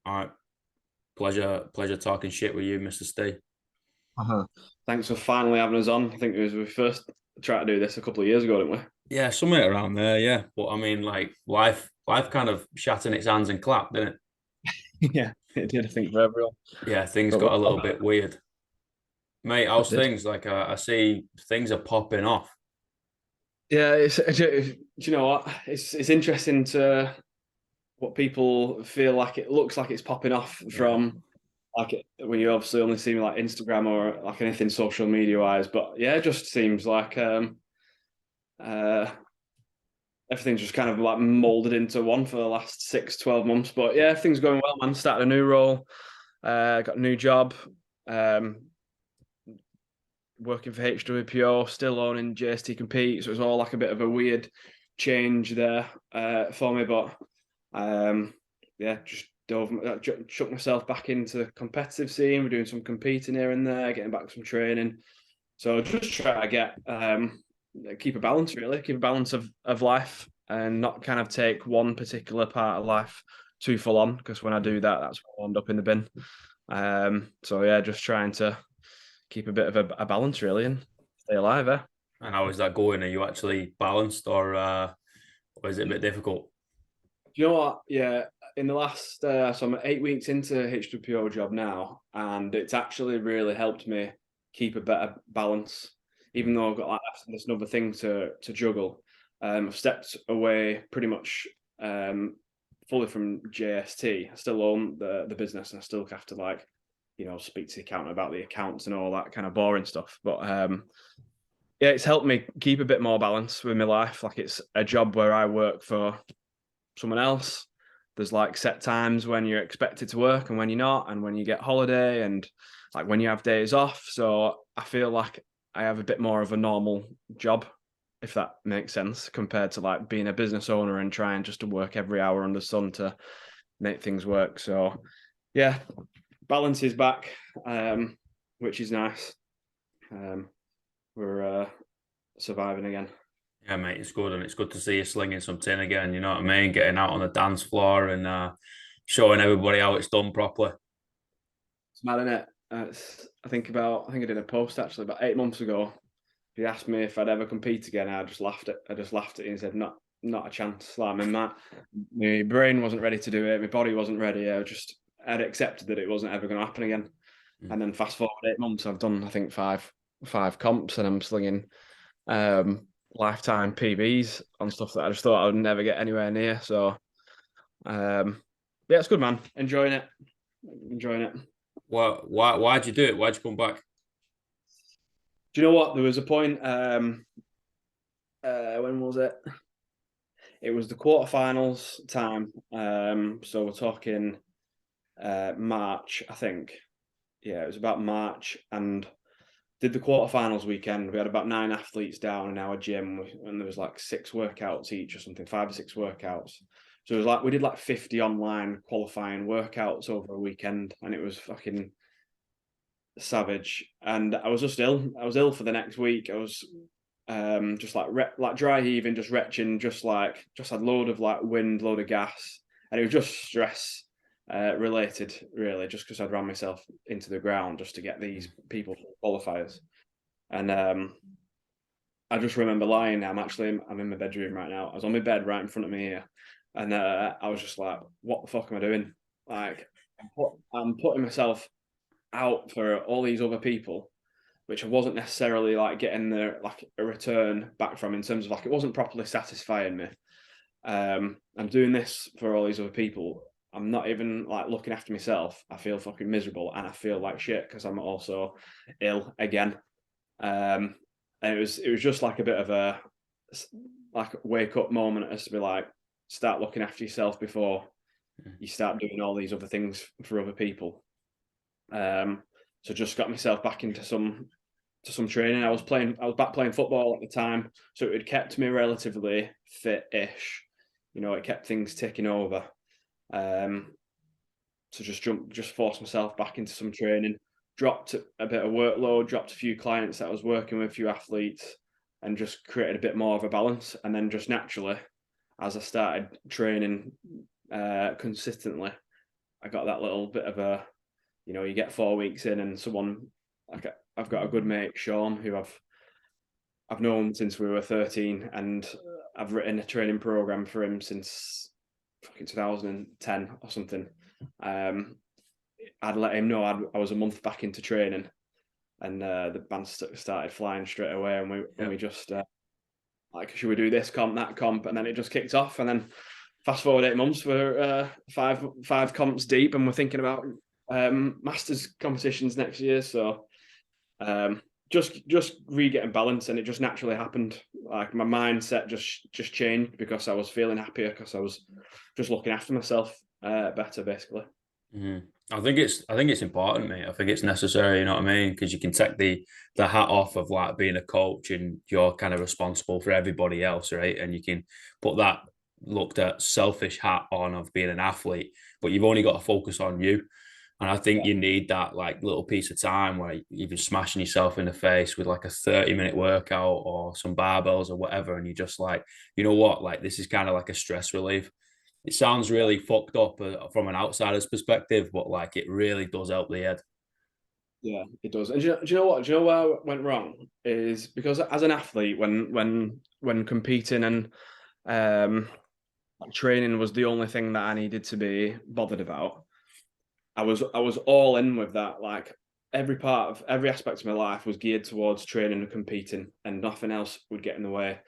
All right. Pleasure talking shit with you, Mr. Steve. Uh-huh. Thanks for finally having us on. I think it was we first tried to do this a couple of years ago, didn't Yeah, somewhere around there, yeah. But I mean, like life kind of shat in its hands and clapped, didn't it? we? Yeah, it did. I think for everyone, Yeah, things but got a little bit weird. Mate, it how's did. things? Like I see things are popping off. Yeah, do you know what? It's interesting to what people feel like it looks like it's popping off Yeah. from when you obviously only see me like Instagram or like anything social media wise. But yeah, it just seems like uh everything's just kind of like molded into one for the last 6, 12 months. But yeah, everything's going well, man. Started a new role, got a new job, um, working for HWPO, still owning JST Compete. So it was all like a bit of a weird change there for me. But um, yeah, just chucked myself back into the competitive scene. We're doing some competing here and there, getting back some training. So just try to get keep a balance, really, keep a balance of life, and not kind of take one particular part of life too full on. Because when I do that, that's when I end up in the bin. So yeah, just trying to keep a bit of a balance, really, and stay alive. Eh? And how is that going? Are you actually balanced or is it a bit difficult? Do you know what? Yeah, in the last, so I'm 8 weeks into HWPO job now, and it's actually really helped me keep a better balance. Even though I've got like this another thing to juggle, I've stepped away pretty much fully from JST. I still own the business, and I still have to speak to the accountant about the accounts and all that kind of boring stuff. But yeah, it's helped me keep a bit more balance with my life. Like it's a job where I work for someone else. There's like set times when you're expected to work and when you're not, and when you get holiday and like when you have days off. So I feel like I have a bit more of a normal job, if that makes sense, compared to like being a business owner and trying just to work every hour under the sun to make things work. So yeah, balance is back, which is nice. Um, we're surviving again. Yeah, mate, it's good, and it's good to see you slinging some tin again. You know what I mean? Getting out on the dance floor and showing everybody how it's done properly. It's mad, isn't it? I think I did a post actually about 8 months ago. He asked me if I'd ever compete again. I just laughed at. I just laughed at it and said, not a chance. Like, I mean, my brain wasn't ready to do it. My body wasn't ready. I'd accepted that it wasn't ever going to happen again. Mm. And then fast forward 8 months, I've done I think five comps, and I'm slinging um, lifetime PBs on stuff that I just thought I would never get anywhere near. So yeah, it's good, man. Enjoying it. Enjoying it. Why'd you do it? Why'd you come back? Do you know what? There was a point. When was it? It was the quarterfinals time. So we're talking March, I think. Yeah, it was about March, and did the quarterfinals weekend. We had about 9 athletes down in our gym, and there was like 6 workouts each or something, 5 or 6 workouts. So it was like we did like 50 online qualifying workouts over a weekend, and it was fucking savage. And I was just ill. I was ill for the next week. I was just like dry heaving, just retching, just had load of like wind, load of gas, and it was just stress related, really, just because I'd ran myself into the ground just to get these people qualifiers. And I just remember lying. I'm in my bedroom right now. I was on my bed right in front of me here, and I was just like, "What the fuck am I doing?" Like, I'm putting myself out for all these other people, which I wasn't necessarily like getting like a return back from, in terms of like it wasn't properly satisfying me. I'm doing this for all these other people. I'm not even like looking after myself. I feel fucking miserable and I feel like shit because I'm also ill again. Um, and it was just like a bit of a like wake up moment, as to be like, start looking after yourself before you start doing all these other things for other people. So just got myself back into some training. I was back playing football at the time, so it had kept me relatively fit-ish. It kept things ticking over. Um, so just forced myself back into some training. Dropped a bit of workload, dropped a few clients that I was working with, a few athletes, and just created a bit more of a balance. And then just naturally, as I started training consistently, I got that little bit of a, you get 4 weeks in, and someone like I've got a good mate, Sean, who I've known since we were 13, and I've written a training program for him since fucking 2010 or something. I'd let him know I was a month back into training, and the band started flying straight away, and we just like, should we do this comp, that comp, and then it just kicked off, and then fast forward 8 months, we're five comps deep, and we're thinking about masters competitions next year. So just re-getting balance, and it just naturally happened. Like, my mindset just changed because I was feeling happier, because I was just looking after myself better, basically. Mm-hmm. I think it's important, mate. I think it's necessary, you know what I mean? Because you can take the hat off of like being a coach, and you're kind of responsible for everybody else, right? And you can put that looked at selfish hat on of being an athlete, but you've only got to focus on you. And I think you need that like little piece of time where you're just smashing yourself in the face with like a 30-minute workout or some barbells or whatever. And you're just like, you know what? Like, this is kind of like a stress relief. It sounds really fucked up from an outsider's perspective, but like it really does help the head. Yeah, it does. And do you know what? Do you know where it went wrong? Is because as an athlete, when competing and training was the only thing that I needed to be bothered about, I was all in with that. Like, every aspect of my life was geared towards training and competing, and nothing else would get in the way.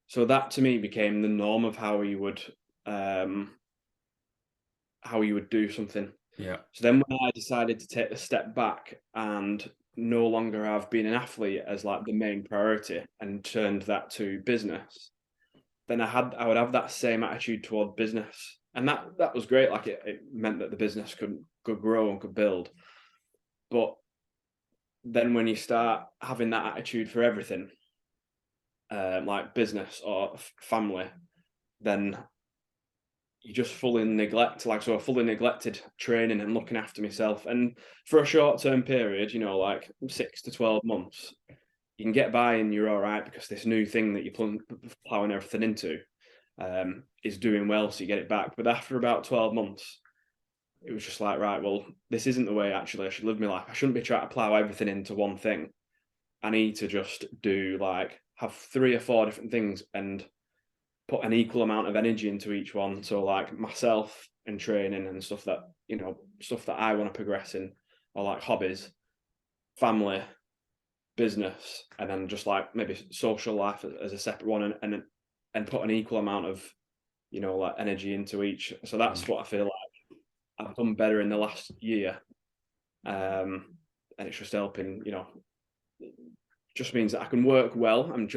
So that to me became the norm of how you would do something. Yeah. So then when I decided to take a step back and no longer have been an athlete as like the main priority, and turned that to business, then I would have that same attitude toward business. And that was great. Like, it meant that the business could grow and could build. But then when you start having that attitude for everything, like business or family, then you just fully neglect, like, so I fully neglected training and looking after myself. And for a short-term period, like 6 to 12 months, you can get by and you're all right, because this new thing that you're plowing everything into is doing well, so you get it back. But after about 12 months, it was just like, right, well, this isn't the way actually I should live my life. I shouldn't be trying to plow everything into one thing. I need to just have 3 or 4 different things and put an equal amount of energy into each one. So like myself and training and stuff that I want to progress in, or like hobbies, family, business, and then just like maybe social life as a separate one, and put an equal amount of like energy into each. So that's what I feel like I've done better in the last year, and it's just helping. Just means that I can work well. I'm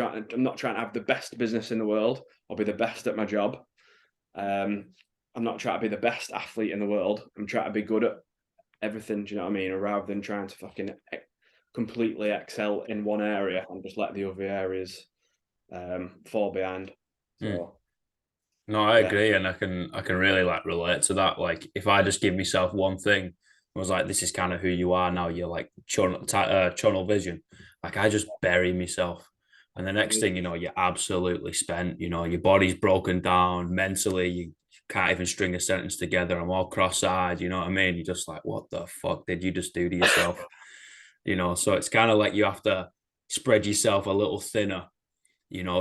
not trying to have the best business in the world or be the best at my job. I'm not trying to be the best athlete in the world. I'm trying to be good at everything. Do you know what I mean? Rather than trying to fucking completely excel in one area and just let the other areas fall behind. So No, I agree, and I can really like relate to that. Like, if I just give myself one thing, I was like, this is kind of who you are now. You're like tunnel vision. Like, I just bury myself, and the next thing you know, you're absolutely spent. Your body's broken down mentally. You can't even string a sentence together. I'm all cross-eyed. You know what I mean? You're just like, what the fuck did you just do to yourself? So it's kind of like you have to spread yourself a little thinner.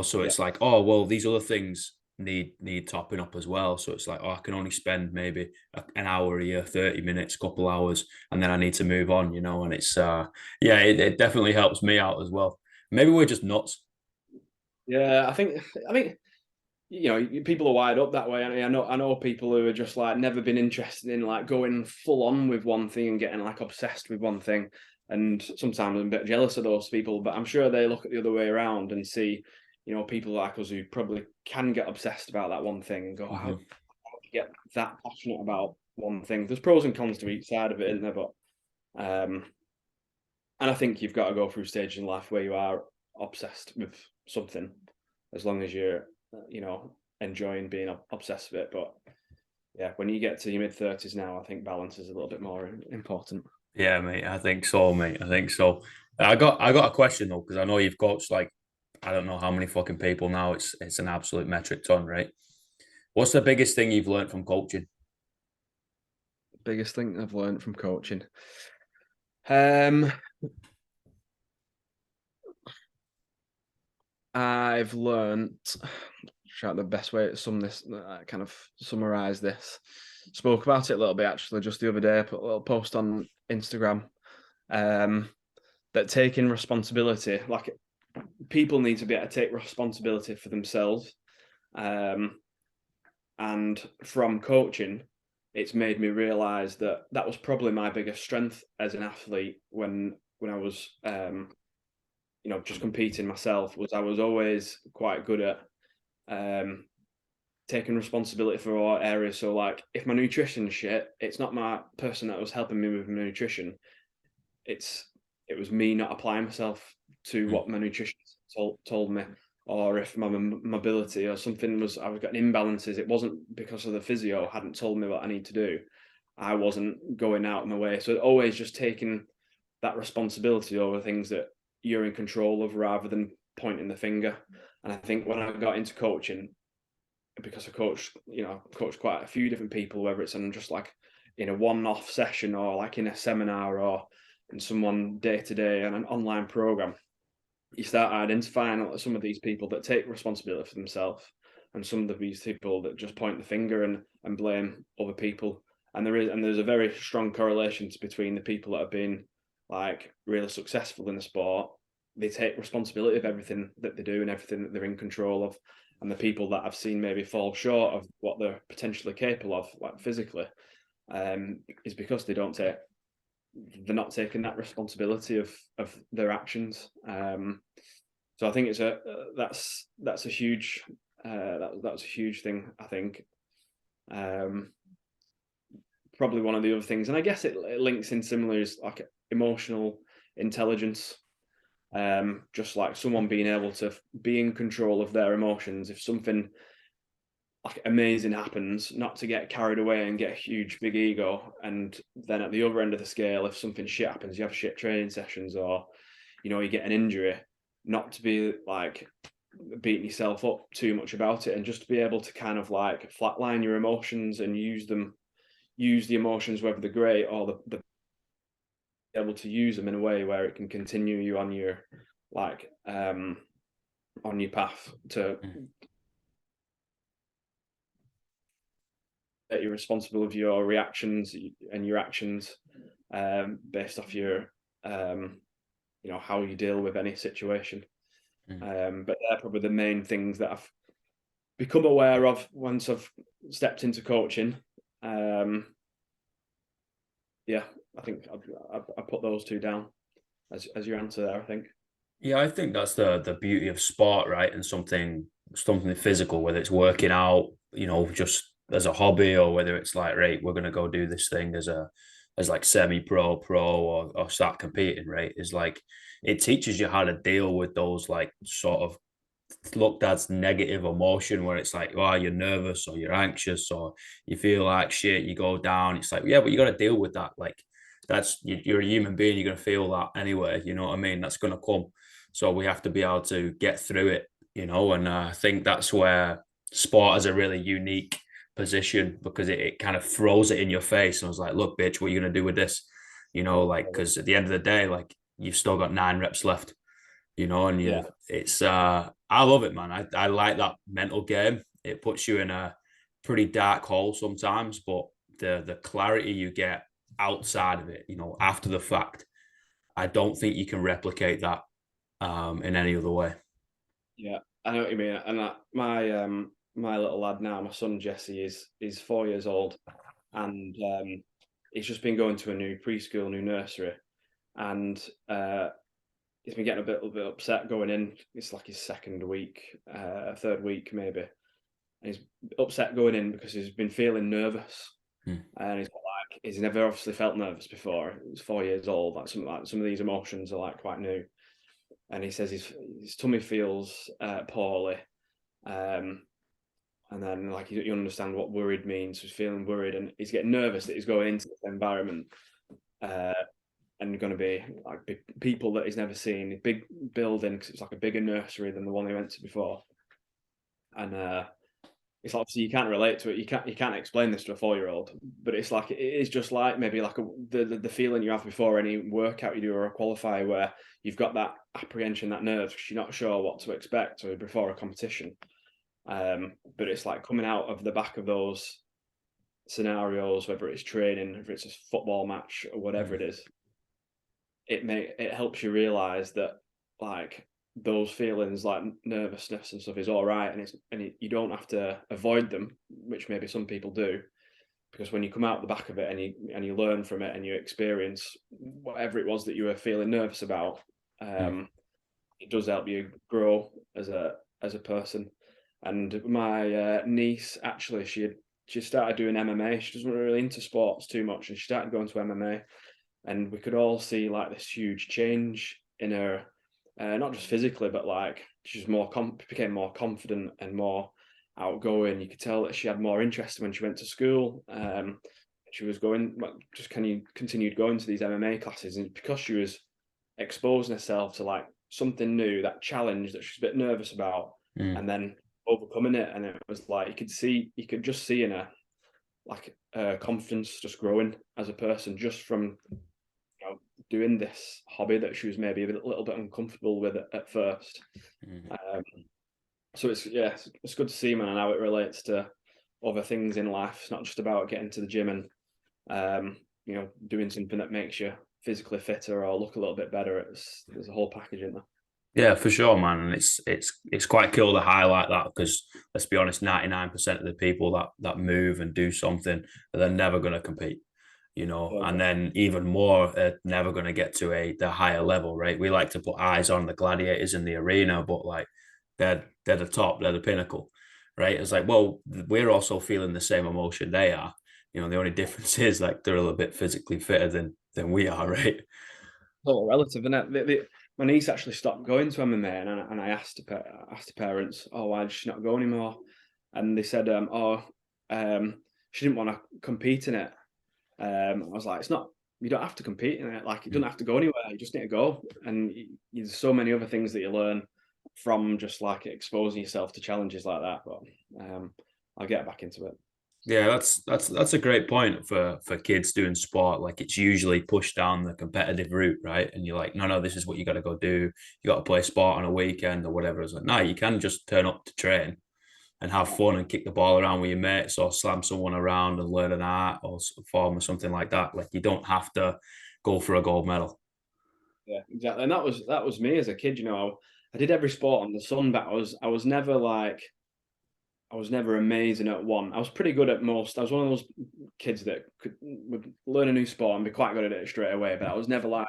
So it's like, oh well, these other things need topping up as well. So it's like, oh, I can only spend maybe an hour a year, 30 minutes, couple hours, and then I need to move on. And it's it definitely helps me out as well. Maybe we're just nuts. Yeah, I think people are wired up that way. I know people who are just like never been interested in like going full on with one thing and getting like obsessed with one thing. And sometimes I'm a bit jealous of those people, but I'm sure they look at the other way around and see, people like us who probably can get obsessed about that one thing and go, how do you get that passionate about one thing? There's pros and cons to each side of it, isn't there? But and I think you've got to go through stages in life where you are obsessed with something, as long as you're enjoying being obsessed with it. But yeah, when you get to your mid-30s now, I think balance is a little bit more important. Yeah, mate. I think so, mate. I think so. I got a question though, because I know you've coached like I don't know how many fucking people now. It's an absolute metric ton, right? What's the biggest thing you've learned from coaching? Biggest thing I've learned from coaching. I've learned, try the best way to kind of summarize this. Spoke about it a little bit actually just the other day. I put a little post on Instagram that taking responsibility, like people need to be able to take responsibility for themselves. And from coaching, it's made me realize that that was probably my biggest strength as an athlete when I was just competing myself. Was I was always quite good at taking responsibility for all areas. So like if my nutrition's shit, it's not my person that was helping me with my nutrition. It was me not applying myself to what my nutrition told me. Or if my mobility or something I was getting imbalances, it wasn't because of the physio hadn't told me what I need to do. I wasn't going out of my way. So always just taking that responsibility over things that you're in control of rather than pointing the finger. And I think when I got into coaching, because I coached quite a few different people, whether it's in just like in a one-off session or like in a seminar or in someone day-to-day and an online program, you start identifying some of these people that take responsibility for themselves and some of these people that just point the finger and blame other people. And there's a very strong correlation between the people that have been like really successful in the sport. They take responsibility of everything that they do and everything that they're in control of. And the people that I've seen maybe fall short of what they're potentially capable of, like physically, is because they're not taking that responsibility of their actions. So I think that's a huge that's a huge thing. I think probably one of the other things, and I guess it links in similar, is like emotional intelligence. Just like someone being able to be in control of their emotions. If something like amazing happens, not to get carried away and get a huge big ego. And then at the other end of the scale, if something shit happens, you have shit training sessions, or you get an injury, not to be like beating yourself up too much about it, and just to be able to kind of like flatline your emotions and use the emotions, whether they're great or the able to use them in a way where it can continue you on your on your path to that you're responsible of your reactions and your actions based off your how you deal with any situation. But they're probably the main things that I've become aware of once I've stepped into coaching. Yeah, I think I put those two down as your answer there, I think. Yeah, I think that's the beauty of sport, right? And something physical, whether it's working out, just as a hobby, or whether it's like, right, we're gonna go do this thing as like semi-pro, pro, or start competing, right? Is like it teaches you how to deal with those like sort of looked at negative emotion where it's like, oh, you're nervous or you're anxious or you feel like shit, you go down. It's like, yeah, but you got to deal with that. Like you're a human being, you're going to feel that anyway. You know what I mean? That's going to come. So we have to be able to get through it, and I think that's where sport has a really unique position, because it kind of throws it in your face and was like, look, bitch, what are you going to do with this? Like, because at the end of the day, like you've still got 9 reps left, and it's I love it, man. I like that mental game. It puts you in a pretty dark hole sometimes, but the clarity you get outside of it, after the fact, I don't think you can replicate that in any other way. Yeah, I know what you mean. And my little lad now, my son Jesse, is 4 years old, and he's just been going to a new preschool, new nursery, and he's been getting a bit upset going in. It's like his second week, third week maybe, and he's upset going in because he's been feeling nervous, and he's never obviously felt nervous before. He's 4 years old. Like some of these emotions are like quite new. And he says his tummy feels poorly, and then like you understand what worried means. He's feeling worried, and he's getting nervous that he's going into this environment, and going to be like people that he's never seen, a big building because it's like a bigger nursery than the one he went to before, and it's obviously you can't relate to it. You can't explain this to a 4-year-old, but it's like it is just like maybe like the feeling you have before any workout you do or a qualifier where you've got that apprehension, that nerves because you're not sure what to expect or before a competition. But it's like coming out of the back of those scenarios, whether it's training, if it's a football match or whatever it is, it helps you realize that like those feelings like nervousness and stuff is all right, and you don't have to avoid them, which maybe some people do, because when you come out the back of it and you learn from it and you experience whatever it was that you were feeling nervous about, it does help you grow as a person. And my niece actually, she started doing MMA. She doesn't really into sports too much, and she started going to MMA, and we could all see like this huge change in her, not just physically, but like she's became more confident and more outgoing. You could tell that she had more interest when she went to school. She was going, just continued going to these MMA classes, and because she was exposing herself to like something new, that challenge that she's a bit nervous about, and then overcoming it, and it was like you could just see in her like confidence just growing as a person just from doing this hobby that she was maybe a little bit uncomfortable with at first. So it's good to see, man, and how it relates to other things in life. It's not just about getting to the gym and doing something that makes you physically fitter or look a little bit better. There's a whole package in there. Yeah, for sure, man. And it's quite cool to highlight that because let's be honest, 99% of the people that move and do something, they're never going to compete, and then even more, never going to get to the higher level, right? We like to put eyes on the gladiators in the arena, but like they're the top, they're the pinnacle, right? It's like, well, we're also feeling the same emotion they are. The only difference is like they're a little bit physically fitter than we are, right? All relative, and my niece actually stopped going to MMA, and I asked the parents, "Oh, why does she not go anymore?" And they said, she didn't want to compete in it." I was like, "It's not. You don't have to compete in it. Like, you don't have to go anywhere. You just need to go." And there's so many other things that you learn from just like exposing yourself to challenges like that. But I'll get back into it. Yeah, that's a great point for kids doing sport. Like it's usually pushed down the competitive route, right? And you're like, no, this is what you got to go do. You got to play sport on a weekend or whatever. It's like, no, you can just turn up to train and have fun and kick the ball around with your mates or slam someone around and learn an art or form or something like that. Like you don't have to go for a gold medal. Yeah, exactly. And that was me as a kid. I did every sport on the sun, but I was never amazing at one. I was pretty good at most. I was one of those kids that would learn a new sport and be quite good at it straight away. But I was never like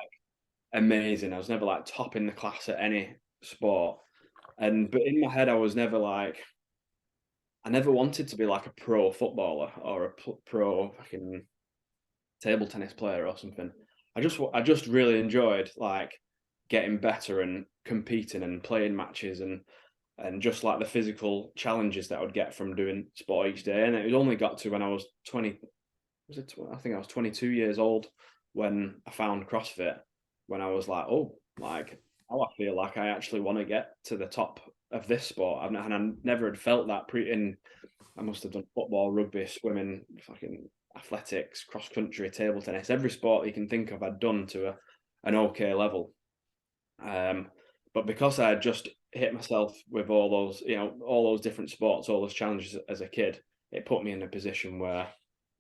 amazing. I was never like top in the class at any sport. But in my head, I never wanted to be like a pro footballer or a pro fucking table tennis player or something. I just really enjoyed like getting better and competing and playing matches and just like the physical challenges that I would get from doing sport each day. And it only got to when I was 20, I think I was 22 years old when I found CrossFit, when I was like, oh, like, I feel like I actually want to get to the top of this sport. And I never had felt that I must have done football, rugby, swimming, fucking athletics, cross country, table tennis, every sport you can think of I'd done to an okay level. But because I had just hit myself with all those different sports, all those challenges as a kid, it put me in a position where,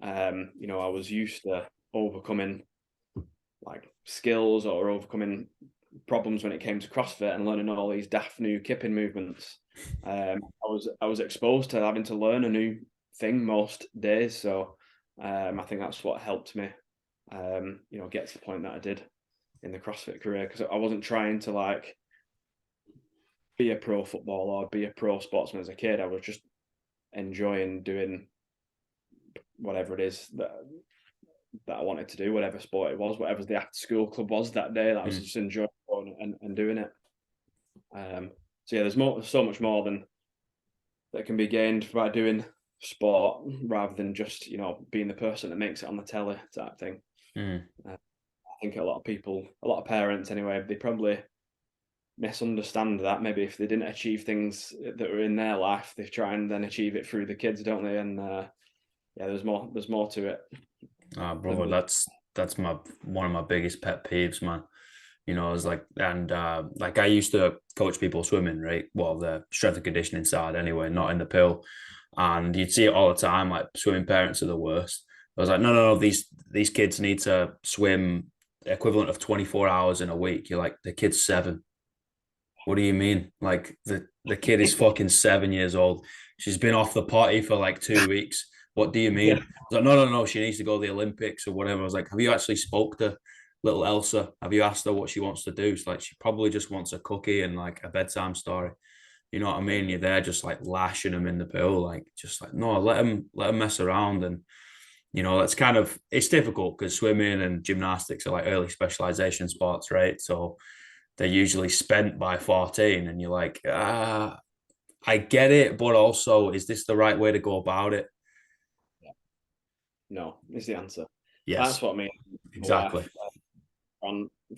I was used to overcoming like skills or overcoming problems when it came to CrossFit and learning all these daft new kipping movements. I was exposed to having to learn a new thing most days, so I think that's what helped me, get to the point that I did in the CrossFit career, because I wasn't trying to like be a pro footballer or be a pro sportsman as a kid. I was just enjoying doing whatever it is that I wanted to do, whatever sport it was, whatever the after school club was that day. That was just enjoying and doing it. So yeah, there's so much more than that can be gained by doing sport rather than just being the person that makes it on the telly type thing. I think a lot of parents anyway, they probably misunderstand that. Maybe if they didn't achieve things that were in their life, they try and then achieve it through the kids, don't they? And yeah, there's more to it. Brother, that's my one of my biggest pet peeves, man. You know, it's like, and like I used to coach people swimming, right? Well, the strength and conditioning side anyway, not in the pool. And you'd see it all the time, like swimming parents are the worst. I was like, no, these kids need to swim the equivalent of 24 hours in a week. You're like, the kid's 7. What do you mean? Like the kid is fucking 7 years old. She's been off the potty for like 2 weeks. What do you mean? Yeah. I was like, no. She needs to go to the Olympics or whatever. I was like, have you actually spoke to little Elsa? Have you asked her what she wants to do? It's like she probably just wants a cookie and like a bedtime story. You know what I mean? You're there just like lashing them in the pool, like just like no, let them mess around. And you know, that's kind of it's difficult because swimming and gymnastics are like early specialization sports, right? So they're usually spent by 14, and you're like, I get it, but also, is this the right way to go about it? No, is the answer. That's Yes, what I mean. Where exactly.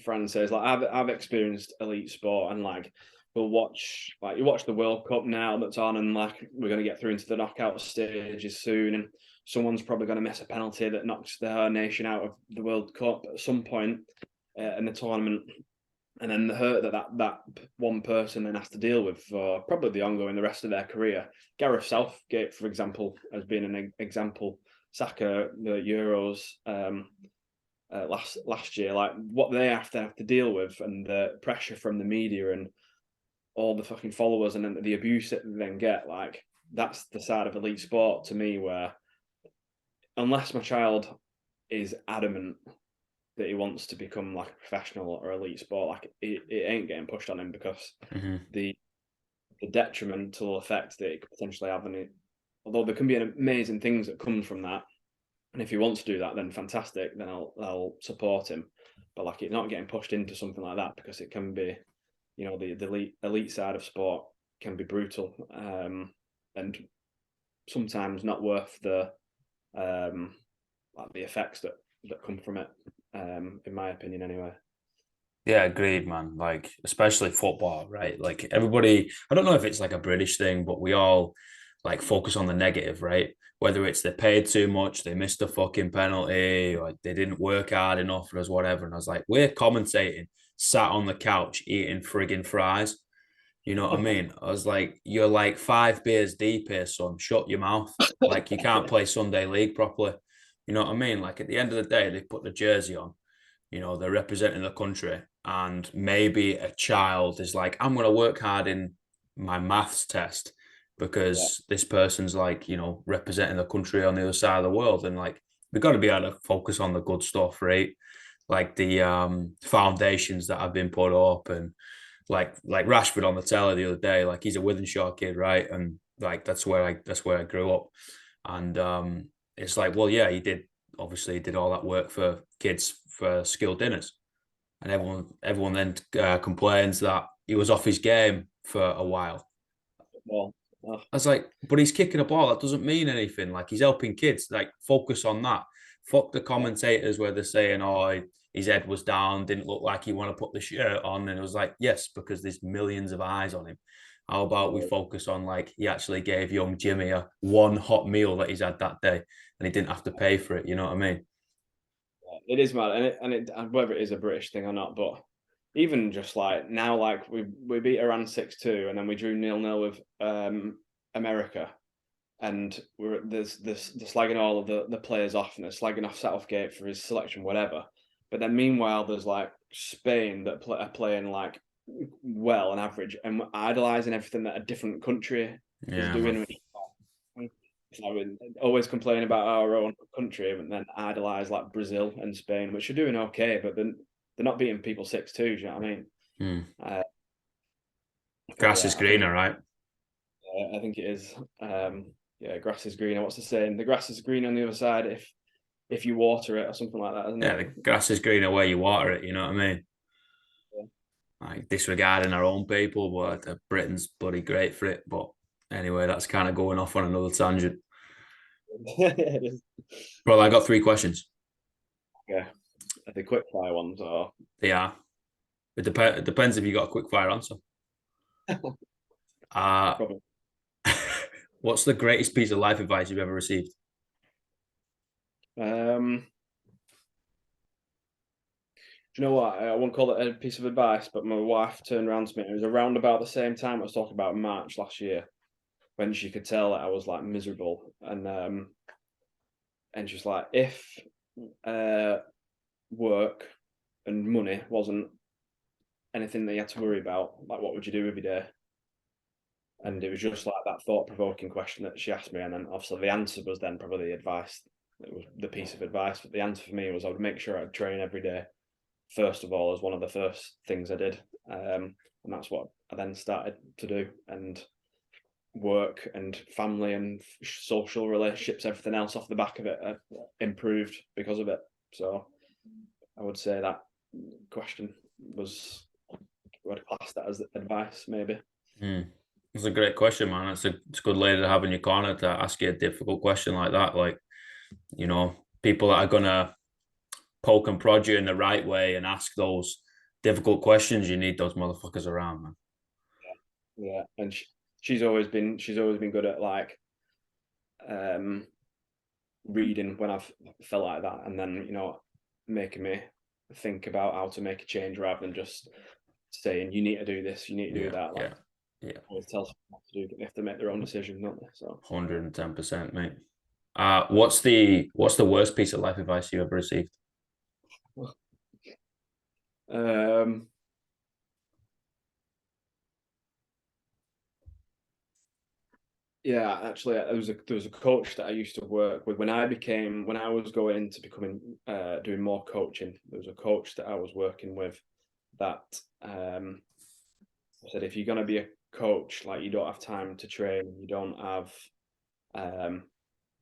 Fran says, like, I've experienced elite sport, and like we'll watch, like, you watch the World Cup now that's on, and like we're going to get through into the knockout stages soon, and someone's probably going to miss a penalty that knocks their nation out of the World Cup at some point in the tournament, and then the hurt that one person then has to deal with for probably the rest of their career. Gareth Southgate, for example, has been an example. Saka, the Euros last year, like what they have to deal with, and the pressure from the media and all the fucking followers, and then the abuse that they then get. Like that's the side of elite sport to me, where unless my child is adamant that he wants to become like a professional or elite sport, like it ain't getting pushed on him, because Mm-hmm. the detrimental effect that it could potentially have on it. Although there can be amazing things that come from that, and if he wants to do that, then fantastic. Then I'll support him. But like, it's not getting pushed into something like that, because it can be, you know, the elite side of sport can be brutal, and sometimes not worth like the effects that come from it. In my opinion, anyway. Yeah, agreed, man. Like, especially football, right? Like everybody, I don't know if it's like a British thing, but we all like focus on the negative, right? Whether it's they paid too much, they missed a fucking penalty, or they didn't work hard enough for us, whatever. And I was like, we're commentating, sat on the couch eating frigging fries. You know what I mean? I was like, you're like 5 beers deep here, son. Shut your mouth. Like you can't play Sunday league properly. You know what I mean? Like at the end of the day, they put the jersey on, you know, they're representing the country, and maybe a child is like, I'm going to work hard in my maths test Yeah. because this person's like, you know, representing the country on the other side of the world. And like we've got to be able to focus on the good stuff, right? Like the foundations that have been put up, and like Rashford on the telly the other day, like he's a Withenshaw kid, right? And like that's where I grew up. And it's like, well, yeah, he did obviously did all that work for kids for school dinners, and everyone then complains that he was off his game for a while. Well, oh, I was like, but he's kicking a ball. That doesn't mean anything. Like he's helping kids. Like focus on that. Fuck the yeah. commentators where they're saying, "Oh, his head was down, didn't look like he want to put the shirt on," and it was like, yes, because there's millions of eyes on him. How about we focus on like he actually gave young Jimmy a one hot meal that he's had that day, and he didn't have to pay for it. You know what I mean? It is mad, and whether it is a British thing or not, but even just like now, like we beat Iran 6-2, and then we drew 0-0 with America, and they're slagging all of the players off, and they're slagging off Southgate for his selection, whatever. But then meanwhile, there's like Spain that are playing like well and average, and idolizing everything that a different country is Yeah, man. doing. I would always complain about our own country, and then idolize like Brazil and Spain, which are doing okay, but then they're not beating people 6-2. Do you know what I mean? Hmm. Uh, but Grass is yeah, I think greener, right? it is. Yeah, grass is greener. What's the saying? The grass is green on the other side if you water it, or something like that, isn't Yeah, it? the grass is greener where you water it. You know what I mean? Yeah. Like disregarding our own people, but Britain's bloody great for it. But anyway, that's kind of going off on another tangent. It is. Bro, I got 3 questions. Yeah, the quick fire ones are. They are. It depends if you got a quick fire answer. Uh, Probably. what's the greatest piece of life advice you've ever received? Do you know what? I won't call it a piece of advice, but my wife turned around to me. It was around about the same time I was talking about March last year, when she could tell that I was like miserable, and she's like, if work and money wasn't anything that you had to worry about, like what would you do every day? And it was just like that thought-provoking question that she asked me, and then obviously the answer was then probably the advice. It was the piece of advice, but the answer for me was I would make sure I'd train every day. First of all, as one of the first things I did, and that's what I then started to do. And work and family and social relationships, everything else off the back of it, improved because of it. So I would say that question was, I would class that as advice, maybe. It's a great question, man. It's a good lady to have in your corner to ask you a difficult question like that. Like, people that are gonna poke and prod you in the right way and ask those difficult questions, you need those motherfuckers around, man. Yeah, and she's always been good at like reading when I've felt like that, and then making me think about how to make a change rather than just saying you need to do this, you need to do that. Like, always tell someone what to do. They have to make their own decision, don't they? So 110%, mate. What's the worst piece of life advice you ever received? Um, yeah, actually, there was a coach that I used to work with when I was going into becoming doing more coaching. There was a coach that I was working with that said, if you're gonna be a coach, like you don't have time to train, you don't have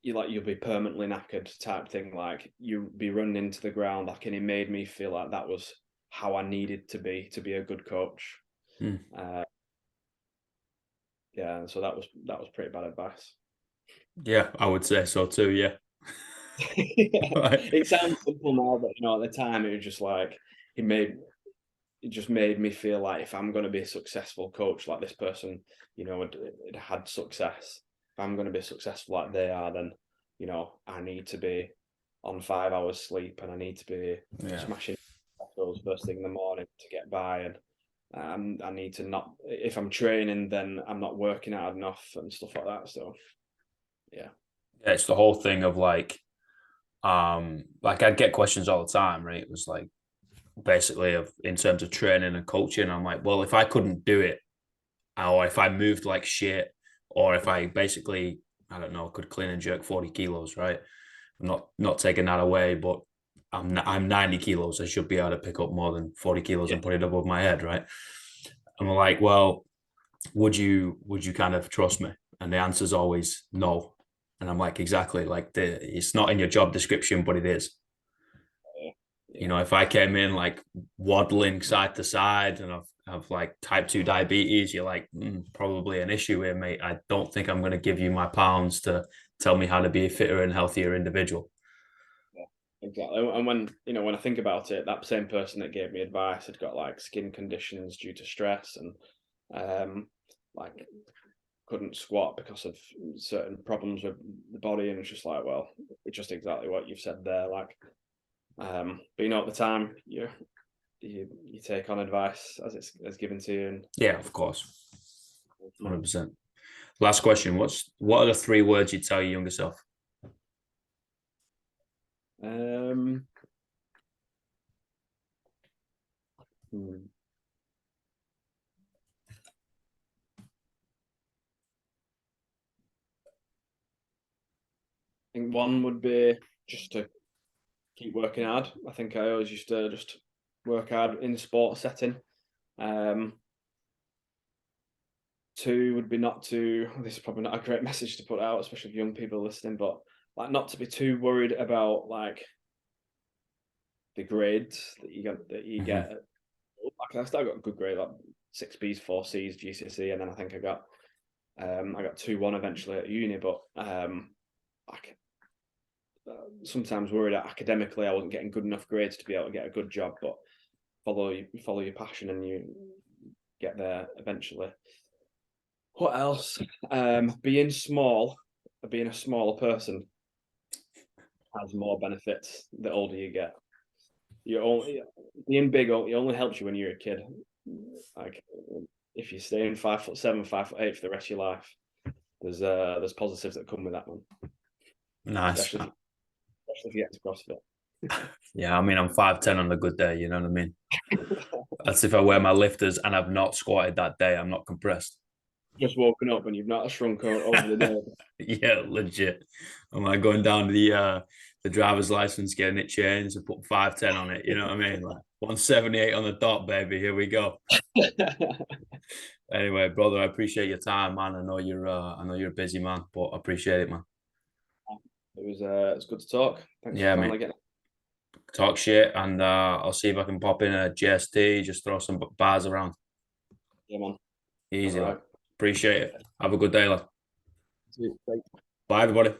you'll be permanently knackered type thing. Like you'll be running into the ground. Like, and it made me feel like that was how I needed to be a good coach. Yeah, so that was pretty bad advice. Yeah, I would say so too. Yeah. It sounds simple now, but at the time it was just like it just made me feel like if I'm going to be a successful coach like this person, it had success. If I'm going to be successful like they are, then I need to be on 5 hours sleep, and I need to be smashing those first thing in the morning to get by. And I need to not, if I'm training, then I'm not working out enough and stuff like that. So yeah. Yeah, it's the whole thing of like I'd get questions all the time, right? It was like basically in terms of training and coaching. I'm like, well, if I couldn't do it, or if I moved like shit, or if I basically, I don't know, could clean and jerk 40 kilos, right? I'm not taking that away, but I'm 90 kilos. I should be able to pick up more than 40 kilos and put it above my head, right? I'm like, well, would you kind of trust me? And the answer is always no. And I'm like, exactly, like it's not in your job description, but it is. If I came in like waddling side to side and I've like type 2 diabetes, you're like, probably an issue here, mate. I don't think I'm going to give you my pounds to tell me how to be a fitter and healthier individual. Yeah, exactly. And when I think about it, that same person that gave me advice had got like skin conditions due to stress, and like couldn't squat because of certain problems with the body. And it's just like, well, it's just exactly what you've said there. Like, but at the time, you take on advice as it's given to you. And Yeah, of course. 100%. Last question. What are the 3 words you'd tell your younger self? um I think one would be just to keep working hard. I think I always used to just work hard in a sport setting. Um, Two would be not to, this is probably not a great message to put out, especially if young people are listening, but like not to be too worried about like the grades that you get. Like I still got a good grade, like 6Bs, 4Cs, GCSE, and then I think I got 2-1 eventually at uni, but like sometimes worried that academically I wasn't getting good enough grades to be able to get a good job. But follow your passion, and you get there eventually. What else? Being a smaller person has more benefits the older you get. Being big, it only helps you when you're a kid. Like, if you stay in 5'7", 5'8" for the rest of your life, there's positives that come with that one. Nice. Especially if you get to CrossFit. Yeah, I mean, I'm 5'10" on a good day. You know what I mean? That's if I wear my lifters and I've not squatted that day. I'm not compressed. Just woken up and you've not shrunk over the day. Yeah, legit. I'm like going down to the driver's license, getting it changed, and put 5'10" on it. You know what I mean? Like 178 on the dot, baby. Here we go. Anyway, brother, I appreciate your time, man. I know you're a busy man, but I appreciate it, man. It's good to talk. Thanks Yeah, for finally mate. getting. Talk shit, and I'll see if I can pop in a GST, just throw some bars around. Yeah, man. Easy, All lad. right. Appreciate it. Have a good day, lad. Bye. Bye, everybody.